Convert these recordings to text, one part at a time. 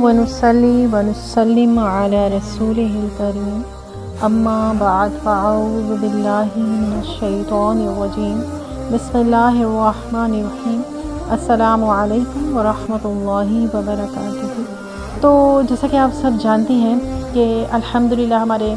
ونصلي ونسلم على رسوله الكريم اما بعد فاعوذ باللہ من الشیطان الرجیم بسم اللہ الرحمن الرحیم السلام علیکم ورحمۃ اللہ وبرکاتہ۔ تو جیسا کہ آپ سب جانتی ہیں کہ الحمدللہ ہمارے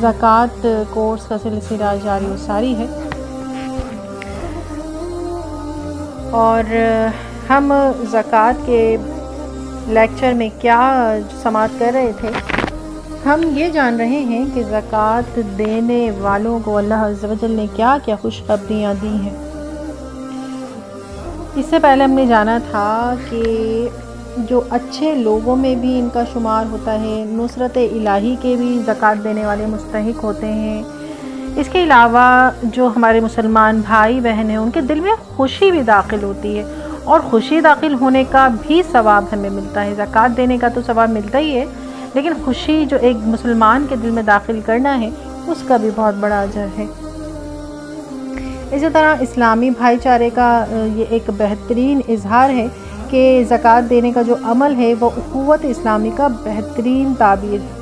زکوٰۃ کورس کا سلسلہ جاری و ساری ہے، اور ہم زکوٰۃ کے لیکچر میں کیا سماعت کر رہے تھے، ہم یہ جان رہے ہیں کہ زکوٰۃ دینے والوں کو اللہ عز و جل نے کیا کیا خوشخبریاں دی ہیں۔ اس سے پہلے ہم نے جانا تھا کہ جو اچھے لوگوں میں بھی ان کا شمار ہوتا ہے، نصرت الہی کے بھی زکوٰۃ دینے والے مستحق ہوتے ہیں۔ اس کے علاوہ جو ہمارے مسلمان بھائی بہن ہیں ان کے دل میں خوشی بھی داخل ہوتی ہے، اور خوشی داخل ہونے کا بھی ثواب ہمیں ملتا ہے۔ زکوٰۃ دینے کا تو ثواب ملتا ہی ہے، لیکن خوشی جو ایک مسلمان کے دل میں داخل کرنا ہے اس کا بھی بہت بڑا اجر ہے۔ اسی طرح اسلامی بھائی چارے کا یہ ایک بہترین اظہار ہے کہ زکوٰۃ دینے کا جو عمل ہے وہ اخوت اسلامی کا بہترین تعبیر ہے۔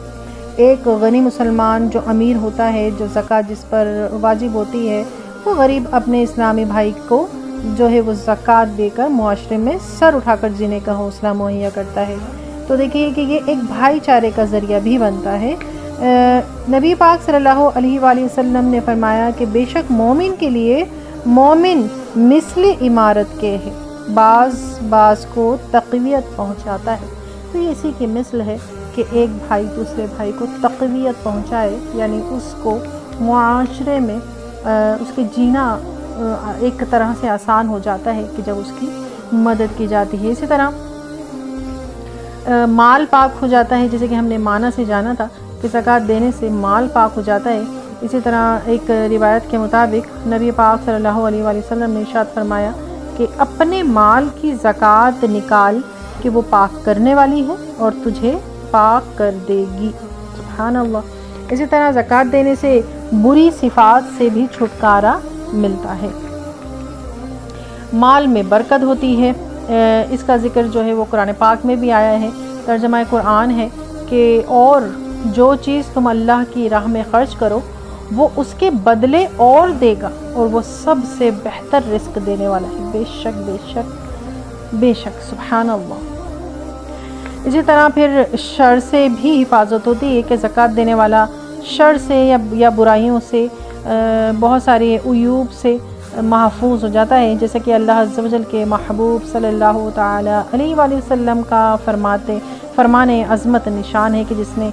ایک غنی مسلمان جو امیر ہوتا ہے، جو زکوٰۃ جس پر واجب ہوتی ہے، وہ غریب اپنے اسلامی بھائی کو جو ہے وہ زکوٰۃ دے کر معاشرے میں سر اٹھا کر جینے کا حوصلہ مہیا کرتا ہے۔ تو دیکھیے کہ یہ ایک بھائی چارے کا ذریعہ بھی بنتا ہے۔ نبی پاک صلی اللہ علیہ وآلہ وسلم نے فرمایا کہ بے شک مومن کے لیے مومن مثل عمارت کے ہے، بعض کو تقویت پہنچاتا ہے۔ تو یہ اسی کی مثل ہے کہ ایک بھائی دوسرے بھائی کو تقویت پہنچائے، یعنی اس کو معاشرے میں اس کے جینا ایک طرح سے آسان ہو جاتا ہے کہ جب اس کی مدد کی جاتی ہے۔ اسی طرح مال پاک ہو جاتا ہے، جیسے کہ ہم نے معنی سے جانا تھا کہ زکوٰۃ دینے سے مال پاک ہو جاتا ہے۔ اسی طرح ایک روایت کے مطابق نبی پاک صلی اللہ علیہ وآلہ وسلم نے ارشاد فرمایا کہ اپنے مال کی زکوٰۃ نکال کہ وہ پاک کرنے والی ہے اور تجھے پاک کر دے گی۔ سبحان اللہ۔ اسی طرح زکوٰۃ دینے سے بری صفات سے بھی چھٹکارا ملتا ہے، مال میں برکت ہوتی ہے۔ اس کا ذکر جو ہے وہ قرآن پاک میں بھی آیا ہے، ترجمہ قرآن ہے کہ اور جو چیز تم اللہ کی راہ میں خرچ کرو وہ اس کے بدلے اور دے گا، اور وہ سب سے بہتر رزق دینے والا ہے۔ بے شک بے شک بے شک، سبحان اللہ۔ اسی طرح پھر شر سے بھی حفاظت ہوتی ہے کہ زکوٰۃ دینے والا شر سے یا برائیوں سے، بہت سارے عیوب سے محفوظ ہو جاتا ہے، جیسے کہ اللہ عز و جل کے محبوب صلی اللہ تعالی علیہ وآلہ وسلم کا فرمان عظمت نشان ہے کہ جس نے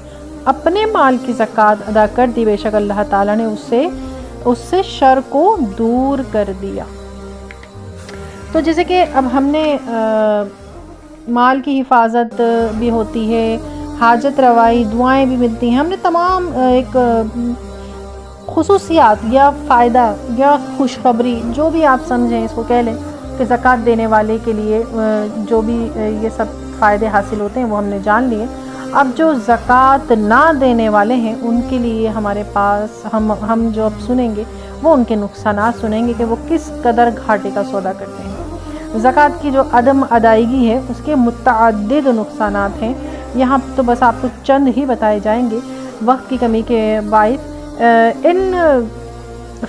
اپنے مال کی زکوٰۃ ادا کر دی، بے شک اللہ تعالیٰ نے اس سے شر کو دور کر دیا۔ تو جیسے کہ اب ہم نے مال کی حفاظت بھی ہوتی ہے، حاجت روائی، دعائیں بھی ملتی ہیں، ہم نے تمام ایک خصوصیات یا فائدہ یا خوشخبری جو بھی آپ سمجھیں اس کو کہہ لیں کہ زکوٰۃ دینے والے کے لیے جو بھی یہ سب فائدے حاصل ہوتے ہیں وہ ہم نے جان لیے۔ اب جو زکوٰۃ نہ دینے والے ہیں ان کے لیے ہمارے پاس ہم جو اب سنیں گے وہ ان کے نقصانات سنیں گے کہ وہ کس قدر گھاٹے کا سودا کرتے ہیں۔ زکوٰۃ کی جو عدم ادائیگی ہے اس کے متعدد نقصانات ہیں، یہاں تو بس آپ کو چند ہی بتائے جائیں گے وقت کی کمی کے باعث۔ ان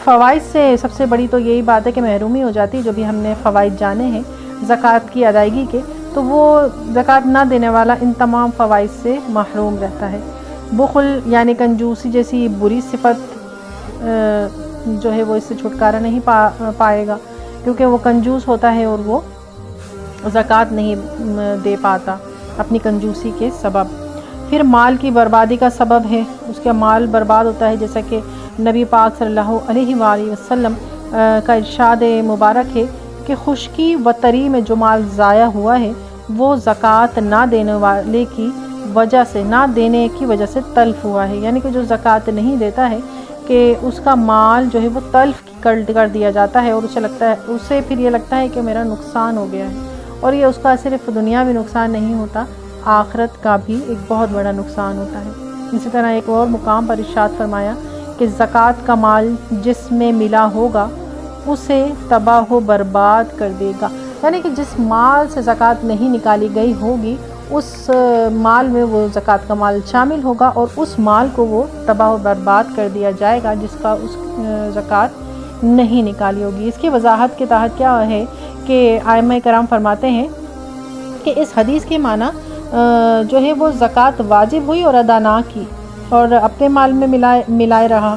فوائد سے سب سے بڑی تو یہی بات ہے کہ محرومی ہو جاتی ہے۔ جو بھی ہم نے فوائد جانے ہیں زکوٰۃ کی ادائیگی کے، تو وہ زکوٰۃ نہ دینے والا ان تمام فوائد سے محروم رہتا ہے۔ بخل یعنی کنجوسی جیسی بری صفت جو ہے وہ اس سے چھٹکارا نہیں پائے گا، کیونکہ وہ کنجوس ہوتا ہے اور وہ زکوٰۃ نہیں دے پاتا اپنی کنجوسی کے سبب۔ پھر مال کی بربادی کا سبب ہے، اس کا مال برباد ہوتا ہے، جیسا کہ نبی پاک صلی اللہ علیہ وآلہ وسلم کا ارشاد مبارک ہے کہ خشکی و تری میں جو مال ضائع ہوا ہے وہ زکوٰۃ نہ دینے کی وجہ سے تلف ہوا ہے، یعنی کہ جو زکوٰۃ نہیں دیتا ہے کہ اس کا مال جو ہے وہ تلف کر دیا جاتا ہے، اور اسے پھر یہ لگتا ہے کہ میرا نقصان ہو گیا ہے، اور یہ اس کا صرف دنیاوی نقصان نہیں ہوتا، آخرت کا بھی ایک بہت بڑا نقصان ہوتا ہے۔ اسی طرح ایک اور مقام پر ارشاد فرمایا کہ زکوٰۃ کا مال جس میں ملا ہوگا اسے تباہ و برباد کر دے گا، یعنی کہ جس مال سے زکوٰۃ نہیں نکالی گئی ہوگی اس مال میں وہ زکوٰۃ کا مال شامل ہوگا اور اس مال کو وہ تباہ و برباد کر دیا جائے گا جس کا اس زکوٰۃ نہیں نکالی ہوگی۔ اس کی وضاحت کے تحت کیا ہے کہ ائمہ کرام فرماتے ہیں کہ اس حدیث کے معنی جو ہے وہ زکوٰۃ واجب ہوئی اور ادا نہ کی اور اپنے مال میں ملائے رہا،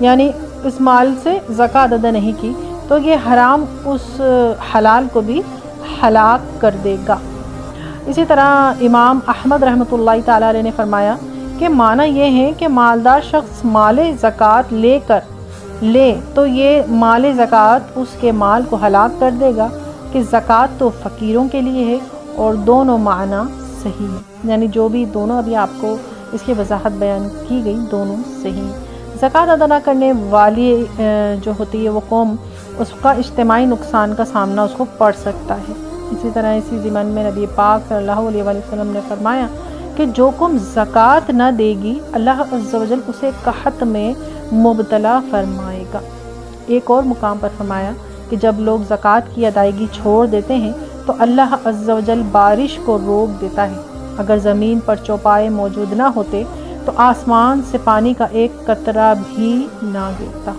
یعنی اس مال سے زکوٰۃ ادا نہیں کی تو یہ حرام اس حلال کو بھی ہلاک کر دے گا۔ اسی طرح امام احمد رحمۃ اللہ تعالیٰ علیہ نے فرمایا کہ معنی یہ ہے کہ مالدار شخص مال زکوٰۃ لے تو یہ مال زکوٰۃ اس کے مال کو ہلاک کر دے گا کہ زکوٰۃ تو فقیروں کے لیے ہے، اور دونوں معنی صحیح ہے، یعنی جو بھی دونوں ابھی آپ کو اس کی وضاحت بیان کی گئی دونوں صحیح ہیں۔ زکوٰۃ ادا نہ کرنے والی جو ہوتی ہے وہ قوم، اس کا اجتماعی نقصان کا سامنا اس کو پڑ سکتا ہے۔ اسی طرح اسی ضمن میں نبی پاک صلی اللہ علیہ وآلہ وسلم نے فرمایا کہ جو قوم زکوٰۃ نہ دے گی اللہ عز و جل اسے قحط میں مبتلا فرمائے گا۔ ایک اور مقام پر فرمایا کہ جب لوگ زکوٰۃ کی ادائیگی چھوڑ دیتے ہیں تو اللہ عز و جل بارش کو روک دیتا ہے۔ اگر زمین پر چوپائے موجود نہ ہوتے تو آسمان سے پانی کا ایک قطرہ بھی نہ گرتا۔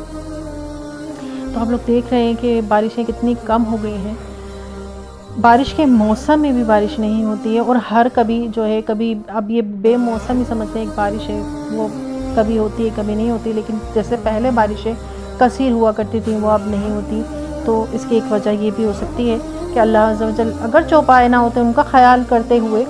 تو ہم لوگ دیکھ رہے ہیں کہ بارشیں کتنی کم ہو گئی ہیں، بارش کے موسم میں بھی بارش نہیں ہوتی ہے، اور ہر کبھی جو ہے کبھی اب یہ بے موسم ہی سمجھتے ہیں ایک بارش ہے، وہ کبھی ہوتی ہے کبھی نہیں ہوتی، لیکن جیسے پہلے بارشیں کثیر ہوا کرتی تھیں وہ اب نہیں ہوتی۔ تو اس کی ایک وجہ یہ بھی ہو سکتی ہے کہ اللہ عز و جل اگر چوپائے نہ ہوتے ان کا خیال کرتے ہوئے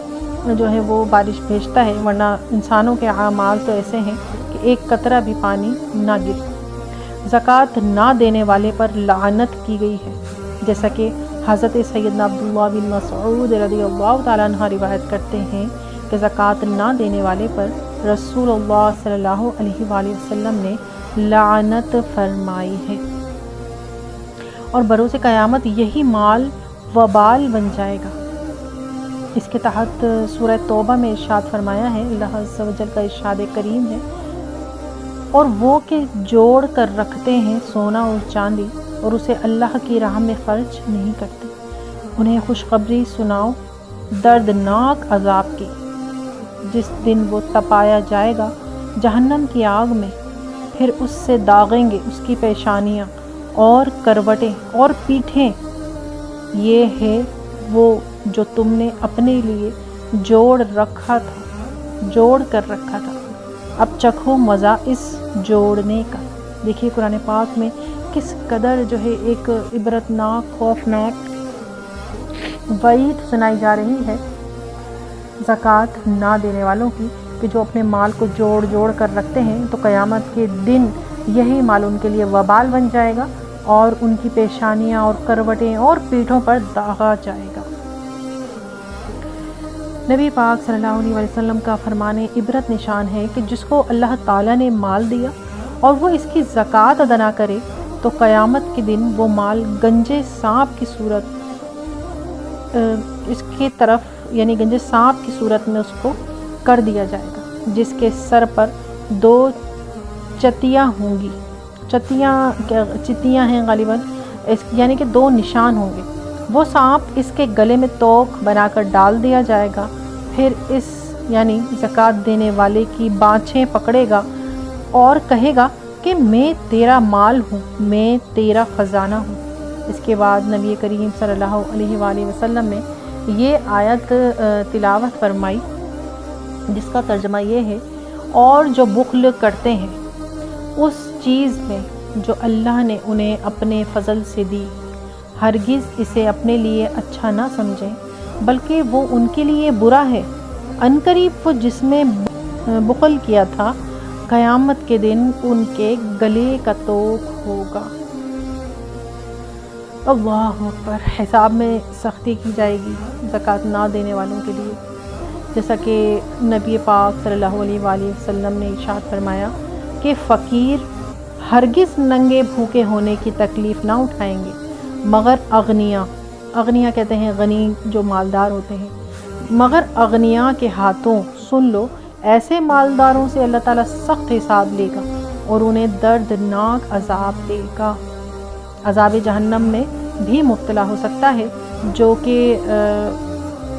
جو ہے وہ بارش بھیجتا ہے، ورنہ انسانوں کے اعمال تو ایسے ہیں کہ ایک قطرہ بھی پانی نہ گرے۔ زکوٰۃ نہ دینے والے پر لعنت کی گئی ہے، جیسا کہ حضرت سیدنا عبداللہ بن مسعود رضی اللہ تعالیٰ عنہ روایت کرتے ہیں کہ زکوٰۃ نہ دینے والے پر رسول اللہ صلی اللہ علیہ وآلہ وسلم نے لعنت فرمائی ہے، اور بروز قیامت یہی مال وبال بن جائے گا۔ اس کے تحت سورہ توبہ میں ارشاد فرمایا ہے، اللہ عز و جل کا ارشاد کریم ہے، اور وہ کہ جوڑ کر رکھتے ہیں سونا اور چاندی اور اسے اللہ کی راہ میں خرچ نہیں کرتے، انہیں خوشخبری سناؤ دردناک عذاب کی، جس دن وہ تپایا جائے گا جہنم کی آگ میں، پھر اس سے داغیں گے اس کی پیشانیاں اور کروٹیں اور پیٹھیں، یہ ہے وہ جو تم نے اپنے لیے جوڑ کر رکھا تھا، اب چکھو مزہ اس جوڑنے کا۔ دیکھیے قرآن پاک میں کس قدر جو ہے ایک عبرتناک خوفناک وعید سنائی جا رہی ہے زکوٰۃ نہ دینے والوں کی، کہ جو اپنے مال کو جوڑ کر رکھتے ہیں تو قیامت کے دن یہی مال ان کے لیے وبال بن جائے گا اور ان کی پیشانیاں اور کروٹیں اور پیٹھوں پر داغا جائے گا۔ نبی پاک صلی اللہ علیہ وسلم کا فرمان عبرت نشان ہے کہ جس کو اللہ تعالیٰ نے مال دیا اور وہ اس کی زکوٰۃ ادا نہ کرے تو قیامت کے دن وہ مال گنجے سانپ کی صورت اس کی طرف یعنی گنجے سانپ کی صورت میں اس کو کر دیا جائے گا، جس کے سر پر 2 چتیاں ہوں گی، چتیاں ہیں غالباً، یعنی کہ 2 نشان ہوں گے۔ وہ سانپ اس کے گلے میں توق بنا کر ڈال دیا جائے گا، پھر اس یعنی زکوٰۃ دینے والے کی بانچھیں پکڑے گا اور کہے گا کہ میں تیرا مال ہوں، میں تیرا خزانہ ہوں۔ اس کے بعد نبی کریم صلی اللہ علیہ وآلہ وسلم نے یہ آیت تلاوت فرمائی جس کا ترجمہ یہ ہے، اور جو بخل کرتے ہیں اس چیز میں جو اللہ نے انہیں اپنے فضل سے دی، ہرگز اسے اپنے لیے اچھا نہ سمجھیں بلکہ وہ ان کے لیے برا ہے، عنقریب وہ جس میں بخل کیا تھا قیامت کے دن ان کے گلے کا توق ہوگا۔ اللہ اکبر، حساب میں سختی کی جائے گی زکوٰۃ نہ دینے والوں کے لیے، جیسا کہ نبی پاک صلی اللہ علیہ وآلہ وسلم نے ارشاد فرمایا کہ فقیر ہرگز ننگے بھوکے ہونے کی تکلیف نہ اٹھائیں گے مگر اغنیا کہتے ہیں غنی جو مالدار ہوتے ہیں، مگر اغنیا کے ہاتھوں سن لو ایسے مالداروں سے اللہ تعالیٰ سخت حساب لے گا اور انہیں دردناک عذاب دے گا، عذاب جہنم میں بھی مبتلا ہو سکتا ہے، جو کہ